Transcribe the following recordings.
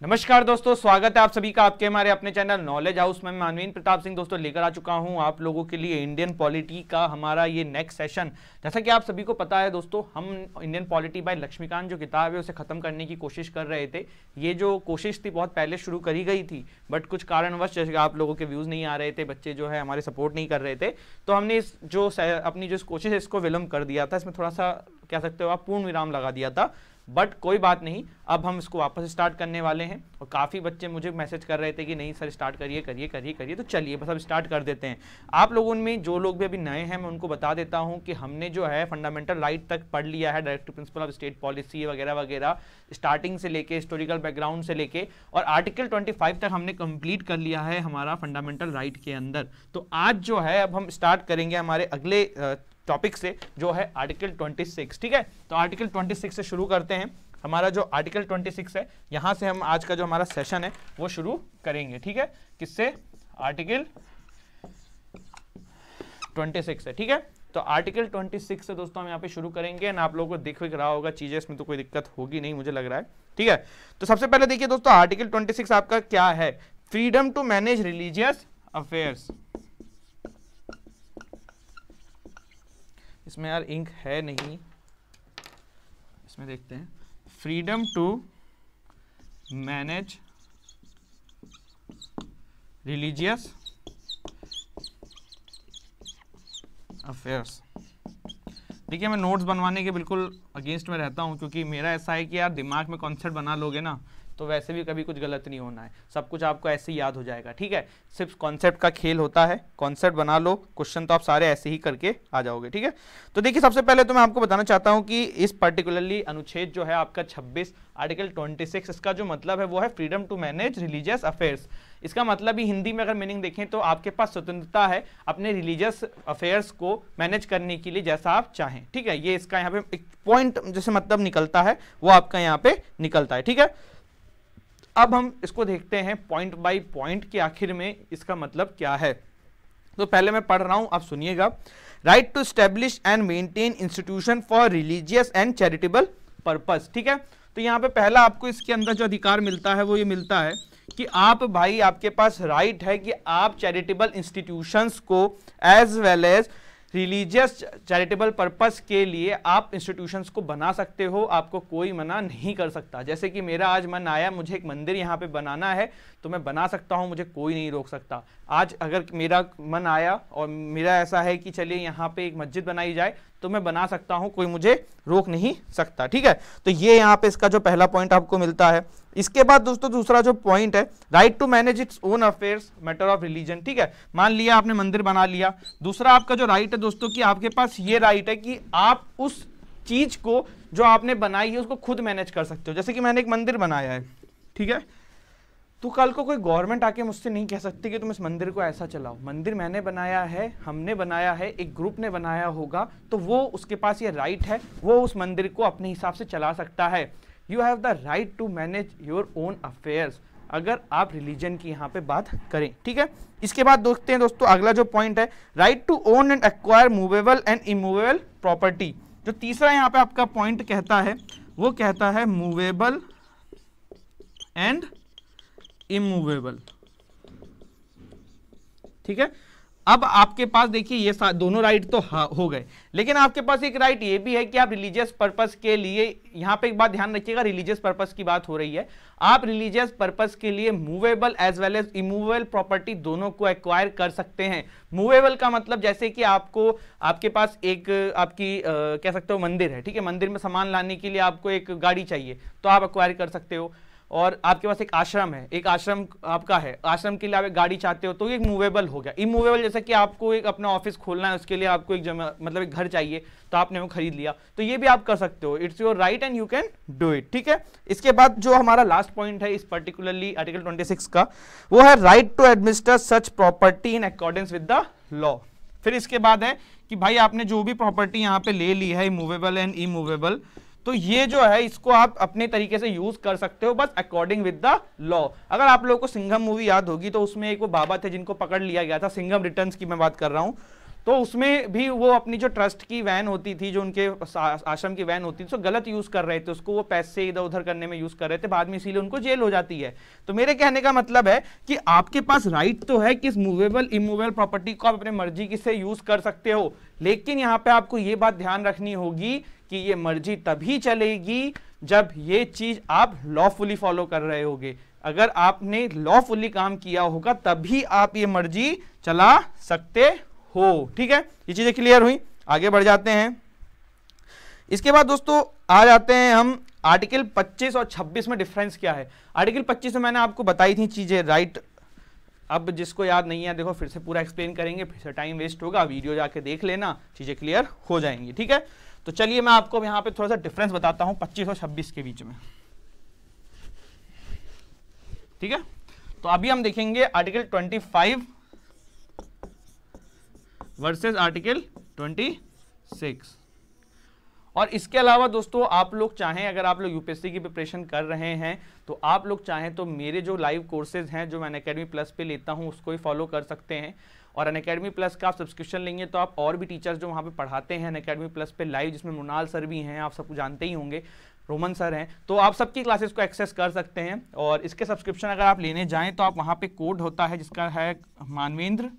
नमस्कार दोस्तों, स्वागत है आप सभी का आपके हमारे अपने चैनल नॉलेज हाउस में। मैं मानवीन प्रताप सिंह दोस्तों लेकर आ चुका हूं आप लोगों के लिए इंडियन पॉलिटी का हमारा ये नेक्स्ट सेशन। जैसा कि आप सभी को पता है दोस्तों, हम इंडियन पॉलिटी बाय लक्ष्मीकांत जो किताब है उसे खत्म करने की कोशिश कर रहे थे। ये जो कोशिश थी बहुत पहले शुरू करी गई थी, बट कुछ कारणवश जैसे आप लोगों के व्यूज नहीं आ रहे थे, बच्चे जो है हमारे सपोर्ट नहीं कर रहे थे, तो हमने इस जो अपनी जो कोशिश है इसको विलंब कर दिया था। इसमें थोड़ा सा कह सकते हो आप पूर्ण विराम लगा दिया था, बट कोई बात नहीं, अब हम इसको वापस स्टार्ट करने वाले हैं। और काफ़ी बच्चे मुझे मैसेज कर रहे थे कि नहीं सर स्टार्ट करिए करिए करिए करिए, तो चलिए बस अब स्टार्ट कर देते हैं। आप लोगों में जो लोग भी अभी नए हैं मैं उनको बता देता हूं कि हमने जो है फंडामेंटल राइट तक पढ़ लिया है, directive principle of state policy वगैरह वगैरह, स्टार्टिंग से लेके हिस्टोरिकल बैकग्राउंड से लेके, और आर्टिकल 25 तक हमने कंप्लीट कर लिया है हमारा फंडामेंटल राइट के अंदर। तो आज जो है अब हम स्टार्ट करेंगे हमारे अगले टॉपिक से, जो है आर्टिकल 26। ठीक है, तो आर्टिकल 26 से शुरू करते हैं। हमारा जो आर्टिकल 26 है, यहां से हम आज का जो हमारा सेशन है वो शुरू करेंगे। ठीक है, किससे? आर्टिकल 26 है। ठीक है, तो आर्टिकल 26 से दोस्तों हम यहाँ पे शुरू करेंगे। ना आप लोगों को दिख रहा होगा चीजें, इसमें तो कोई दिक्कत होगी नहीं मुझे लग रहा है। ठीक है, तो सबसे पहले देखिए दोस्तों, आर्टिकल 26 आपका क्या है? Freedom to manage religious affairs. इसमें यार इंक है नहीं, इसमें देखते हैं। Freedom to manage religious affairs. देखिए, मैं नोट्स बनवाने के बिल्कुल अगेंस्ट में रहता हूं, क्योंकि मेरा ऐसा है कि यार दिमाग में कॉन्सेप्ट बना लोगे ना तो वैसे भी कभी कुछ गलत नहीं होना है, सब कुछ आपको ऐसे ही याद हो जाएगा। ठीक है, सिर्फ कॉन्सेप्ट का खेल होता है, कॉन्सेप्ट बना लो, क्वेश्चन तो आप सारे ऐसे ही करके आ जाओगे। ठीक है, तो देखिए सबसे पहले तो मैं आपको बताना चाहता हूं कि इस पर्टिकुलरली अनुच्छेद जो है आपका 26 आर्टिकल 26, इसका जो मतलब है वो है freedom to manage religious affairs. इसका मतलब ही हिंदी में अगर मीनिंग देखें तो आपके पास स्वतंत्रता है अपने रिलीजियस अफेयर्स को मैनेज करने के लिए जैसा आप चाहें। ठीक है, ये इसका यहाँ पे एक पॉइंट जैसे मतलब निकलता है वो आपका यहाँ पे निकलता है। ठीक है, अब हम इसको देखते हैं पॉइंट बाय पॉइंट कि आखिर में इसका मतलब क्या है। तो पहले मैं पढ़ रहा हूं, आप सुनिएगा। Right to establish and maintain institution for religious and charitable purpose. ठीक है, तो यहां पे पहला आपको इसके अंदर जो अधिकार मिलता है वो ये मिलता है कि आप भाई आपके पास राइट है कि आप चैरिटेबल इंस्टीट्यूशंस को as well as religious charitable purpose के लिए आप इंस्टीट्यूशंस को बना सकते हो, आपको कोई मना नहीं कर सकता। जैसे कि मेरा आज मन आया मुझे एक मंदिर यहाँ पे बनाना है तो मैं बना सकता हूँ, मुझे कोई नहीं रोक सकता। आज अगर मेरा मन आया और मेरा ऐसा है कि चलिए यहाँ पे एक मस्जिद बनाई जाए तो मैं बना सकता हूँ, कोई मुझे रोक नहीं सकता। ठीक है, तो ये यहाँ पे इसका जो पहला पॉइंट आपको मिलता है। इसके बाद दोस्तों दूसरा जो पॉइंट है, right to manage its own affairs matter of religion. ठीक है, मान लिया आपने मंदिर बना लिया, दूसरा आपका जो राइट है दोस्तों कि आपके पास ये राइट है कि आप उस चीज को जो आपने बनाई है उसको खुद मैनेज कर सकते हो। जैसे कि मैंने एक मंदिर बनाया है, ठीक है, तो कल को कोई गवर्नमेंट आके मुझसे नहीं कह सकती कि तुम इस मंदिर को ऐसा चलाओ। मंदिर मैंने बनाया है, हमने बनाया है, एक ग्रुप ने बनाया होगा, तो वो उसके पास ये राइट है, वो उस मंदिर को अपने हिसाब से चला सकता है। You have the right to manage your own affairs, अगर आप रिलीजन की यहाँ पे बात करें। ठीक है, इसके बाद देखते हैं दोस्तों अगला जो पॉइंट है, right to own and acquire movable and immovable property. जो तीसरा यहाँ पे आपका पॉइंट कहता है वो कहता है मूवेबल एंड इमूवेबल। ठीक है, अब आपके पास देखिए ये दोनों राइट तो हो गए, लेकिन आपके पास एक राइट ये भी है कि आप रिलीजियस पर्पस के लिए, यहां पे एक बात ध्यान रखिएगा, रिलीजियस पर्पस की बात हो रही है, आप रिलीजियस पर्पस के लिए movable as well as immovable property दोनों को एक्वायर कर सकते हैं। मूवेबल का मतलब जैसे कि आपके पास एक आपकी कह सकते हो मंदिर है, ठीक है, मंदिर में सामान लाने के लिए आपको एक गाड़ी चाहिए तो आप एक्वायर कर सकते हो। और आपके पास एक आश्रम है, एक आश्रम आपका है, आश्रम के लिए आप एक गाड़ी चाहते हो तो ये एक मूवेबल हो गया। इमूवेबल जैसे कि आपको एक अपना ऑफिस खोलना है, उसके लिए आपको एक मतलब एक घर चाहिए तो आपने वो खरीद लिया, तो ये भी आप कर सकते हो। It's your right and you can do it. ठीक है, इसके बाद जो हमारा लास्ट पॉइंट है इस पर्टिकुलरली आर्टिकल 26 का, वो है right to administer such property in accordance with the law. फिर इसके बाद है कि भाई आपने जो भी प्रॉपर्टी यहाँ पे ले ली है मूवेबल एंड इमूवेबल, तो ये जो है इसको आप अपने तरीके से यूज कर सकते हो, बस अकॉर्डिंग विद द लॉ। अगर आप लोगों को सिंघम मूवी याद होगी तो उसमें एक वो बाबा थे जिनको पकड़ लिया गया था, सिंघम रिटर्न्स की मैं बात कर रहा हूं, तो उसमें भी वो अपनी जो ट्रस्ट की वैन होती थी, जो उनके आश्रम की वैन होती थी, तो गलत यूज कर रहे थे उसको, वो पैसे इधर उधर करने में यूज कर रहे थे, बाद में इसीलिए उनको जेल हो जाती है। तो मेरे कहने का मतलब है कि आपके पास राइट तो है कि इस मूवेबल इमूवेबल प्रॉपर्टी को आप अपने मर्जी से यूज कर सकते हो, लेकिन यहां पे आपको ये बात ध्यान रखनी होगी कि ये मर्जी तभी चलेगी जब ये चीज आप लॉफुली फॉलो कर रहे होगे। अगर आपने लॉफुली काम किया होगा तभी आप ये मर्जी चला सकते हो। ठीक है, ये चीजें क्लियर हुई, आगे बढ़ जाते हैं। इसके बाद दोस्तों आ जाते हैं हम आर्टिकल 25 और 26 में डिफरेंस क्या है। आर्टिकल 25 में मैंने आपको बताई थी चीजें, राइट। अब जिसको याद नहीं है देखो फिर से पूरा एक्सप्लेन करेंगे, फिर से टाइम वेस्ट होगा, वीडियो जाके देख लेना, चीजें क्लियर हो जाएंगी। ठीक है, तो चलिए मैं आपको यहाँ पे थोड़ा सा डिफरेंस बताता हूँ 25 और 26 के बीच में। ठीक है, तो अभी हम देखेंगे आर्टिकल 25 वर्सेस आर्टिकल 26। और इसके अलावा दोस्तों आप लोग चाहें, अगर आप लोग यूपीएससी की प्रिपरेशन कर रहे हैं तो आप लोग चाहें तो मेरे जो लाइव कोर्सेज हैं जो मैं अनअकैडमी प्लस पे लेता हूं उसको ही फॉलो कर सकते हैं। और अनअकैडमी प्लस का आप सब्सक्रिप्शन लेंगे तो आप और भी टीचर्स जो वहाँ पे पढ़ाते हैं अनअकैडमी प्लस पे लाइव, जिसमें मुनाल सर भी हैं, आप सबको जानते ही होंगे, रोमन सर हैं, तो आप सबकी क्लासेस को एक्सेस कर सकते हैं। और इसके सब्सक्रिप्शन अगर आप लेने जाएँ तो आप वहाँ पर कोड होता है जिसका है मानवेंद्र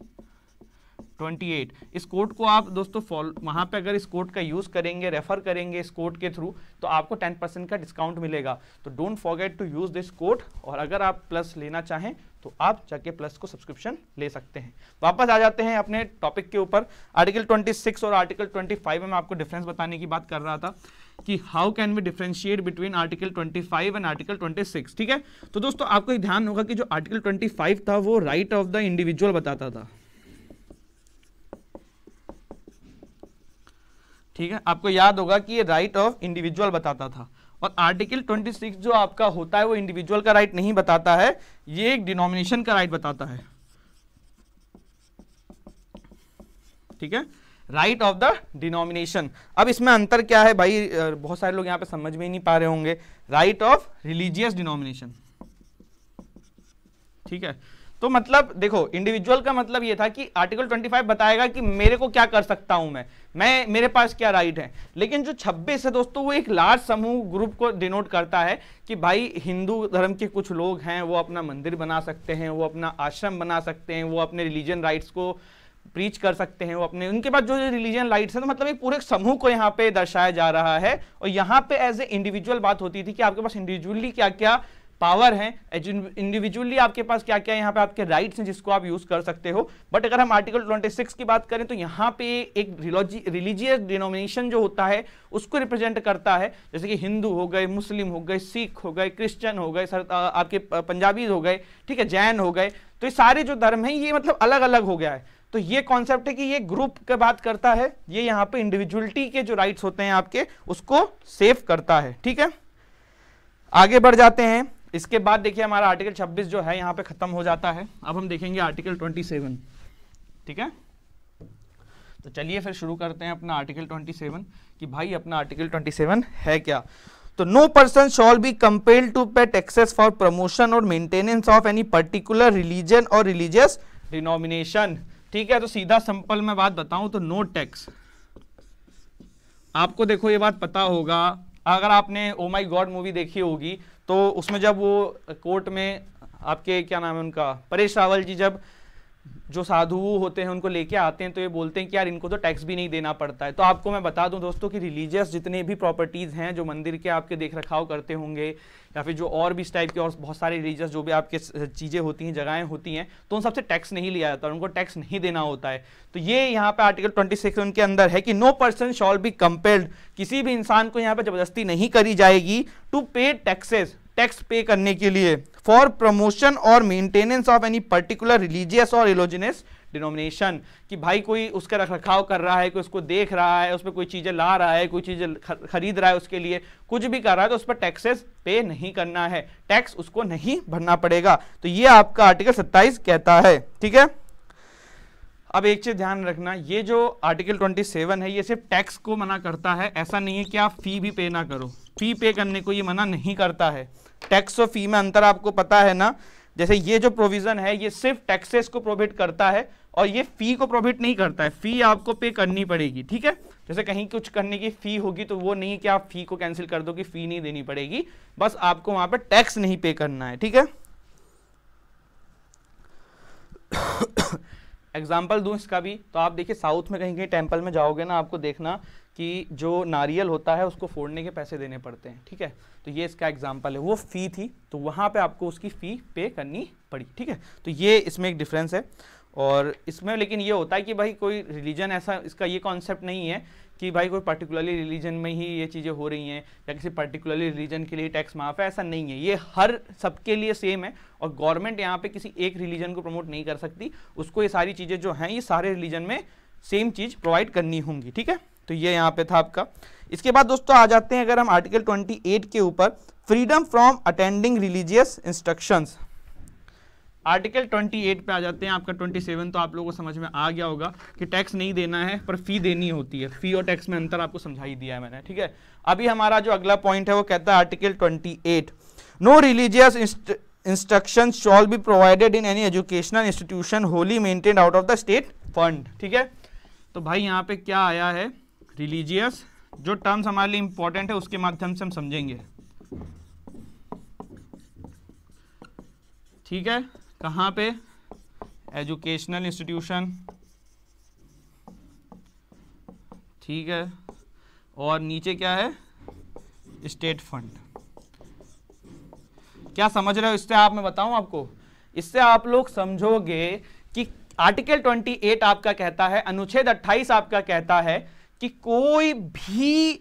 28। इस कोड को आप दोस्तों वहां पे अगर इस कोड का यूज करेंगे, रेफर करेंगे इस कोड के थ्रू, तो आपको 10% का डिस्काउंट मिलेगा। तो don't forget to use this code. और अगर आप प्लस लेना चाहें तो आप जाके प्लस को सब्सक्रिप्शन ले सकते हैं। वापस आ जाते हैं अपने टॉपिक के ऊपर। आर्टिकल 26 और आर्टिकल 25 में मैं आपको डिफरेंस बताने की बात कर रहा था कि how can we differentiate between article 25 and article 26। ठीक है, तो दोस्तों आपको ये ध्यान होगा कि जो आर्टिकल 25 था वो राइट ऑफ द इंडिविजुअल बताता था। ठीक है, आपको याद होगा कि ये राइट ऑफ इंडिविजुअल बताता था। और आर्टिकल 26 जो आपका होता है वो इंडिविजुअल का राइट नहीं बताता है, ये एक डिनोमिनेशन का राइट बताता है। ठीक है, राइट ऑफ द डिनोमिनेशन। अब इसमें अंतर क्या है भाई, बहुत सारे लोग यहाँ पे समझ में ही नहीं पा रहे होंगे। Right of religious denomination. ठीक है, तो मतलब देखो इंडिविजुअल का मतलब ये था कि आर्टिकल 25 बताएगा कि मेरे को क्या कर सकता हूं मैं मेरे पास क्या राइट है। लेकिन जो 26 है दोस्तों वो एक लार्ज समूह ग्रुप को डिनोट करता है कि भाई हिंदू धर्म के कुछ लोग हैं, वो अपना मंदिर बना सकते हैं, वो अपना आश्रम बना सकते हैं, वो अपने रिलीजन राइट्स को प्रीच कर सकते हैं, वो अपने उनके पास जो रिलीजन राइट्स हैं। तो मतलब एक पूरे समूह को यहाँ पे दर्शाया जा रहा है। और यहाँ पे एज ए इंडिविजुअल बात होती थी कि आपके पास इंडिविजुअली क्या क्या पावर है, इंडिविजुअली आपके पास क्या क्या यहाँ पे आपके राइट्स हैं जिसको आप यूज कर सकते हो। बट अगर हम आर्टिकल 26 की बात करें तो यहाँ पे एक रिलीजियस डिनोमिनेशन जो होता है उसको रिप्रेजेंट करता है, जैसे कि हिंदू हो गए, मुस्लिम हो गए, सिख हो गए, क्रिश्चियन हो गए, आपके पंजाबी हो गए, ठीक है, जैन हो गए। तो ये सारे जो धर्म हैं ये मतलब अलग अलग हो गया है। तो ये कॉन्सेप्ट है कि ये ग्रुप की बात करता है, ये यहाँ पे इंडिविजुअलिटी के जो राइट्स होते हैं आपके उसको सेव करता है। ठीक है, आगे बढ़ जाते हैं। इसके बाद देखिए हमारा आर्टिकल 26 जो है यहाँ पे खत्म हो जाता है। अब हम देखेंगे आर्टिकल 27। ठीक है, तो चलिए फिर शुरू करते हैं अपना आर्टिकल 27 कि भाई अपना आर्टिकल 27 है क्या। तो no person shall be compelled to pay taxes for promotion और maintenance of any particular religion और रिलीजियस डिनोमिनेशन। ठीक है, तो सीधा सिंपल मैं बात बताऊं तो नो टैक्स। आपको देखो ये बात पता होगा, अगर आपने ओ माई गॉड मूवी देखी होगी तो उसमें जब वो कोर्ट में आपके क्या नाम है उनका, परेश रावल जी, जब जो साधु होते हैं उनको लेके आते हैं तो ये बोलते हैं कि यार इनको तो टैक्स भी नहीं देना पड़ता है। तो आपको मैं बता दूं दोस्तों कि रिलीजियस जितने भी प्रॉपर्टीज़ हैं जो मंदिर के आपके देख रखाव करते होंगे या फिर जो और भी इस टाइप के और बहुत सारे रिलीजियस जो भी आपके चीज़ें होती हैं, जगहें होती हैं, तो उन सबसे टैक्स नहीं लिया जाता, उनको टैक्स नहीं देना होता है। तो ये यहाँ पे आर्टिकल 26 उनके अंदर है कि no person shall be compelled, किसी भी इंसान को यहाँ पे जबरदस्ती नहीं करी जाएगी टू पे टैक्सेस, टैक्स पे करने के लिए, फॉर प्रमोशन और maintenance of any particular religious और रिलीजियस डिनोमिनेशन, कि भाई कोई उसका रखरखाव कर रहा है, कोई उसको देख रहा है, उस पर कोई चीज़ें ला रहा है, कोई चीज़ें खरीद रहा है, उसके लिए कुछ भी कर रहा है तो उस पर टैक्सेस पे नहीं करना है, टैक्स उसको नहीं भरना पड़ेगा। तो ये आपका आर्टिकल 27 कहता है। ठीक है, अब एक चीज ध्यान रखना, ये जो आर्टिकल 27 है ये सिर्फ टैक्स को मना करता है, ऐसा नहीं है कि आप फी भी पे ना करो, फी पे करने को ये मना नहीं करता है। टैक्स और फी में अंतर आपको पता है ना, जैसे ये जो प्रोविजन है ये सिर्फ टैक्सेस को प्रोहिबिट करता है और ये फी को प्रोहिबिट नहीं करता है, फी आपको पे करनी पड़ेगी, ठीक है। जैसे कहीं कुछ करने की फी होगी तो वो नहीं कि आप फी को कैंसिल कर दो कि फी नहीं देनी पड़ेगी, बस आपको वहां पर टैक्स नहीं पे करना है, ठीक है। एग्जाम्पल दूं इसका भी, तो आप देखिए साउथ में कहीं कहीं टेम्पल में जाओगे ना, आपको देखना कि जो नारियल होता है उसको फोड़ने के पैसे देने पड़ते हैं, ठीक है। तो ये इसका एग्जाम्पल है, वो फी थी तो वहाँ पे आपको उसकी फ़ी पे करनी पड़ी, ठीक है। तो ये इसमें एक डिफरेंस है। और इसमें लेकिन ये होता है कि भाई कोई रिलीजन ऐसा, इसका ये कॉन्सेप्ट नहीं है कि भाई कोई पर्टिकुलरली रिलीजन में ही ये चीज़ें हो रही हैं या किसी पर्टिकुलरली रिलीजन के लिए टैक्स माफ है, ऐसा नहीं है। ये हर सबके लिए सेम है और गवर्नमेंट यहाँ पे किसी एक रिलीजन को प्रमोट नहीं कर सकती, उसको ये सारी चीज़ें जो हैं ये सारे रिलीजन में सेम चीज़ प्रोवाइड करनी होंगी, ठीक है। तो ये यहाँ पे था आपका। इसके बाद दोस्तों आ जाते हैं अगर हम आर्टिकल 28 के ऊपर, freedom from attending religious instructions. Article 28 पे आ जाते हैं। आपका 27 तो आप लोगों को समझ में आ गया होगा कि टैक्स नहीं देना है पर फी देनी होती है, फी और टैक्स में अंतर आपको समझा ही दिया है मैंने, ठीक है। अभी हमारा जो अगला पॉइंट है वो कहता है article 28, no religious instruction shall be provided in any educational institution wholly maintained out of the state fund, ठीक है। तो भाई यहाँ पे क्या आया है, रिलीजियस, जो टर्म्स हमारे लिए इंपॉर्टेंट है उसके माध्यम से हम समझेंगे, ठीक है। कहाँ पे, एजुकेशनल इंस्टीट्यूशन, ठीक है, और नीचे क्या है, स्टेट फंड। क्या समझ रहे हो इससे? आप मैं बताऊं आपको, इससे आप लोग समझोगे कि आर्टिकल 28 आपका कहता है, अनुच्छेद 28 आपका कहता है कि कोई भी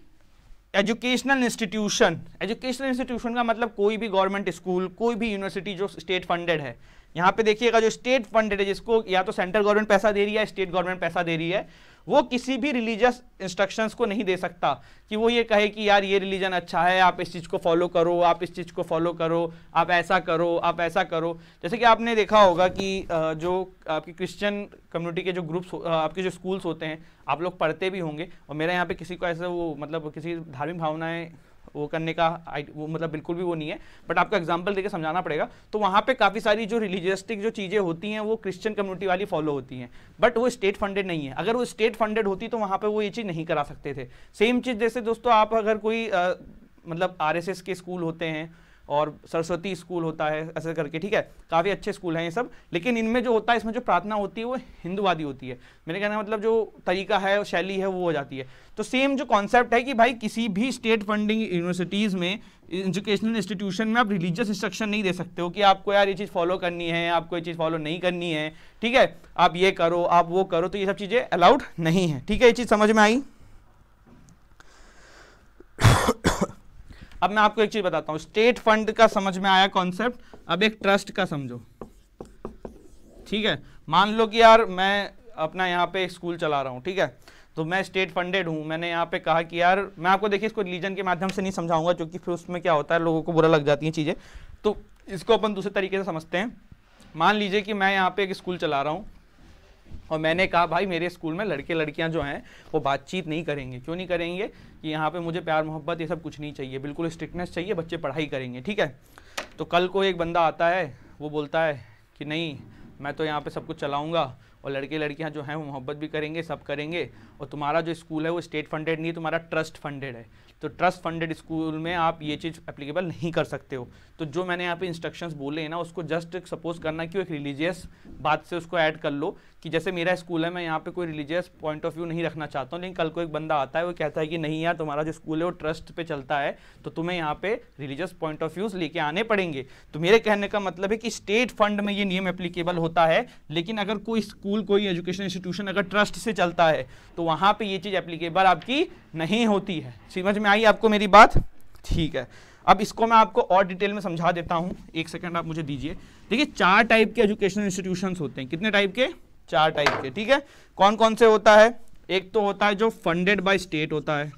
एजुकेशनल इंस्टीट्यूशन का मतलब कोई भी गवर्नमेंट स्कूल, कोई भी यूनिवर्सिटी जो स्टेट फंडेड है, यहाँ पे देखिएगा जो स्टेट फंडेड है, जिसको या तो सेंट्रल गवर्नमेंट पैसा दे रही है, स्टेट गवर्नमेंट पैसा दे रही है, वो किसी भी रिलीजियस इंस्ट्रक्शंस को नहीं दे सकता कि वो ये कहे कि यार ये रिलीजन अच्छा है, आप इस चीज़ को फॉलो करो, आप इस चीज़ को फॉलो करो, आप ऐसा करो, आप ऐसा करो। जैसे कि आपने देखा होगा कि जो आपकी क्रिश्चियन कम्युनिटी के जो ग्रुप्स, आपके जो स्कूल्स होते हैं, आप लोग पढ़ते भी होंगे, और मेरे यहाँ पे किसी को ऐसा वो मतलब किसी धार्मिक भावनाएं वो करने का वो मतलब बिल्कुल भी वो नहीं है, बट आपको एग्जांपल देके समझाना पड़ेगा। तो वहाँ पे काफ़ी सारी जो रिलीजियस्टिक जो चीज़ें होती हैं वो क्रिश्चियन कम्युनिटी वाली फॉलो होती हैं, बट वो स्टेट फंडेड नहीं है। अगर वो स्टेट फंडेड होती तो वहाँ पे वो ये चीज़ नहीं करा सकते थे। सेम चीज़ जैसे दोस्तों आप अगर कोई मतलब RSS के स्कूल होते हैं और सरस्वती स्कूल होता है ऐसे करके, ठीक है, काफ़ी अच्छे स्कूल हैं ये सब, लेकिन इनमें जो होता है, इसमें जो प्रार्थना होती है वो हिंदुवादी होती है। मेरे कहने का मतलब जो तरीका है, शैली है, वो हो जाती है। तो सेम जो कॉन्सेप्ट है कि भाई किसी भी स्टेट फंडिंग यूनिवर्सिटीज़ में, एजुकेशनल इंस्टीट्यूशन में आप रिलीजियस इंस्ट्रक्शन नहीं दे सकते हो कि आपको यार ये चीज़ फॉलो करनी है, आपको ये चीज़ फॉलो नहीं करनी है, ठीक है, आप ये करो, आप वो करो, तो ये सब चीज़ें अलाउड नहीं है, ठीक है। ये चीज़ समझ में आई? अब मैं आपको एक चीज बताता हूं, स्टेट फंड का समझ में आया कॉन्सेप्ट, अब एक ट्रस्ट का समझो, ठीक है। मान लो कि यार मैं अपना यहाँ पे एक स्कूल चला रहा हूँ, ठीक है, तो मैं स्टेट फंडेड हूँ। मैंने यहाँ पे कहा कि यार, मैं आपको देखिए इसको रिलीजन के माध्यम से नहीं समझाऊंगा क्योंकि फिर उसमें क्या होता है, लोगों को बुरा लग जाती हैं चीज़ें, तो इसको अपन दूसरे तरीके से समझते हैं। मान लीजिए कि मैं यहाँ पे एक स्कूल चला रहा हूँ और मैंने कहा भाई मेरे स्कूल में लड़के लड़कियां जो हैं वो बातचीत नहीं करेंगे। क्यों नहीं करेंगे? कि यहाँ पे मुझे प्यार मोहब्बत ये सब कुछ नहीं चाहिए, बिल्कुल स्ट्रिक्टनेस चाहिए, बच्चे पढ़ाई करेंगे, ठीक है। तो कल को एक बंदा आता है, वो बोलता है कि नहीं, मैं तो यहाँ पे सब कुछ चलाऊँगा और लड़के लड़कियाँ जो हैं वो मोहब्बत भी करेंगे, सब करेंगे, और तुम्हारा जो स्कूल है वो स्टेट फंडेड नहीं है, तुम्हारा ट्रस्ट फंडेड है। तो ट्रस्ट फंडेड स्कूल में आप ये चीज़ एप्लीकेबल नहीं कर सकते हो। तो जो मैंने यहाँ पे इंस्ट्रक्शंस बोले हैं ना, उसको जस्ट सपोज करना कि एक रिलीजियस बात से उसको ऐड कर लो कि जैसे मेरा स्कूल है, मैं यहाँ पे कोई रिलीजियस पॉइंट ऑफ व्यू नहीं रखना चाहता हूँ, लेकिन कल को एक बंदा आता है, वो कहता है कि नहीं यार, तुम्हारा जो स्कूल है वो ट्रस्ट पे चलता है, तो तुम्हें यहाँ पे रिलीजियस पॉइंट ऑफ व्यूज लेके आने पड़ेंगे। तो मेरे कहने का मतलब है कि स्टेट फंड में ये नियम एप्लीकेबल होता है, लेकिन अगर कोई स्कूल, कोई एजुकेशन इंस्टीट्यूशन अगर ट्रस्ट से चलता है तो वहाँ पे ये चीज़ एप्लीकेबल आपकी नहीं होती है। समझ में आई आपको मेरी बात? ठीक है, अब इसको मैं आपको और डिटेल में समझा देता हूँ, एक सेकंड आप मुझे दीजिए। देखिए 4 टाइप के एजुकेशनल इंस्टीट्यूशंस होते हैं। कितने टाइप के? 4 टाइप के, ठीक है। कौन कौन से होता है? एक तो होता है जो फंडेड बाय स्टेट होता है,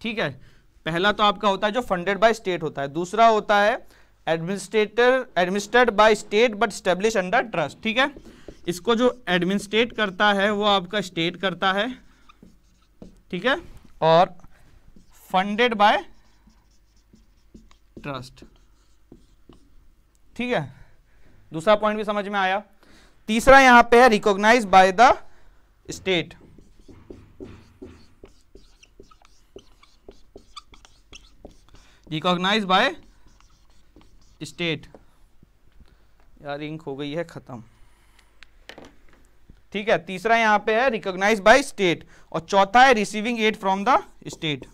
ठीक है, पहला तो आपका होता है जो फंडेड बाय स्टेट होता है। दूसरा होता है administrated by state but establish under trust, ठीक है। इसको जो एडमिनिस्ट्रेट करता है वो आपका स्टेट करता है, ठीक है, और फंडेड बाय ट्रस्ट। ठीक है, दूसरा पॉइंट भी समझ में आया। तीसरा यहां पे है recognize by the state. Recognize by state, यार इंक हो गई है खत्म। ठीक है, तीसरा यहां पे है रिकॉग्नाइज बाय स्टेट, और चौथा है receiving aid from the state.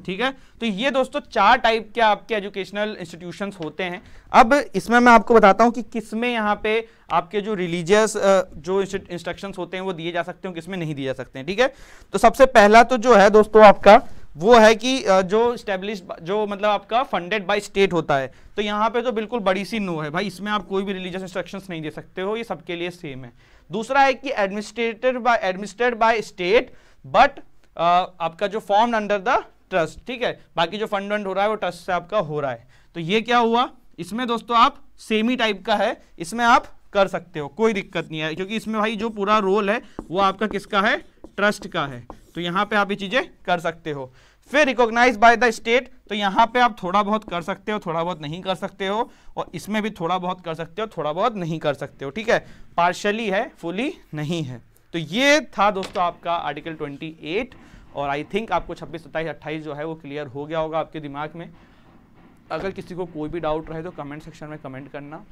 ठीक है, तो ये दोस्तों 4 टाइप के आपके एजुकेशनल इंस्टीट्यूशंस होते हैं। अब इसमें मैं आपको बताता हूं कि किसमें यहाँ पे आपके जो रिलीजियस जो इंस्ट्रक्शंस होते हैं वो दिए जा सकते हैं, किसमें नहीं दिए जा सकते हैं। ठीक है, तो सबसे पहला तो जो है दोस्तों आपका वो है कि जो स्टैब्लिश्ड, जो मतलब आपका फंडेड बाय स्टेट होता है, तो यहाँ पे तो बिल्कुल बड़ी सी नो है भाई, इसमें आप कोई भी रिलीजियस इंस्ट्रक्शंस नहीं दे सकते हो, ये सबके लिए सेम है। दूसरा है कि एडमिनिस्ट्रेटेड बाय स्टेट बट आपका जो फॉर्म्ड अंडर द ट्रस्ट। ठीक है, बाकी जो फंड हो रहा है वो ट्रस्ट से आपका हो रहा है। तो ये क्या हुआ, इसमें दोस्तों आप सेमी टाइप का है, इसमें आप कर सकते हो, कोई दिक्कत नहीं है, क्योंकि इसमें भाई जो पूरा रोल है वो आपका किसका है, ट्रस्ट का है। तो यहां पे आप ये चीजें कर सकते हो। फिर रिकॉग्नाइज बाय द स्टेट, तो यहां पे आप थोड़ा बहुत कर सकते हो, थोड़ा बहुत नहीं कर सकते हो, और इसमें भी थोड़ा बहुत कर सकते हो, थोड़ा बहुत नहीं कर सकते हो। ठीक है, पार्शियली है, फुली नहीं है। तो ये था दोस्तों आपका आर्टिकल 28, और आई थिंक आपको 26, 27, 28 जो है वो क्लियर हो गया होगा आपके दिमाग में। अगर किसी को कोई भी डाउट रहे तो कमेंट सेक्शन में कमेंट करना,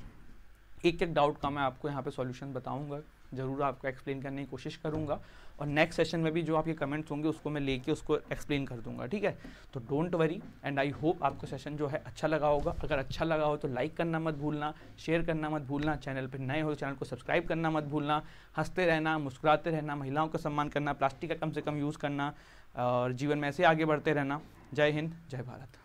एक एक डाउट का मैं आपको यहाँ पे सॉल्यूशन बताऊंगा, जरूर आपको एक्सप्लेन करने की कोशिश करूंगा, और नेक्स्ट सेशन में भी जो आपके कमेंट्स होंगे उसको मैं लेके उसको एक्सप्लेन कर दूंगा। ठीक है, तो don't worry, and I hope आपको सेशन जो है अच्छा लगा होगा। अगर अच्छा लगा हो तो लाइक करना मत भूलना, शेयर करना मत भूलना, चैनल पर नए हो तो चैनल को सब्सक्राइब करना मत भूलना। हंसते रहना, मुस्कुराते रहना, महिलाओं का सम्मान करना, प्लास्टिक का कम से कम यूज़ करना, और जीवन में ऐसे आगे बढ़ते रहना। जय हिंद, जय भारत।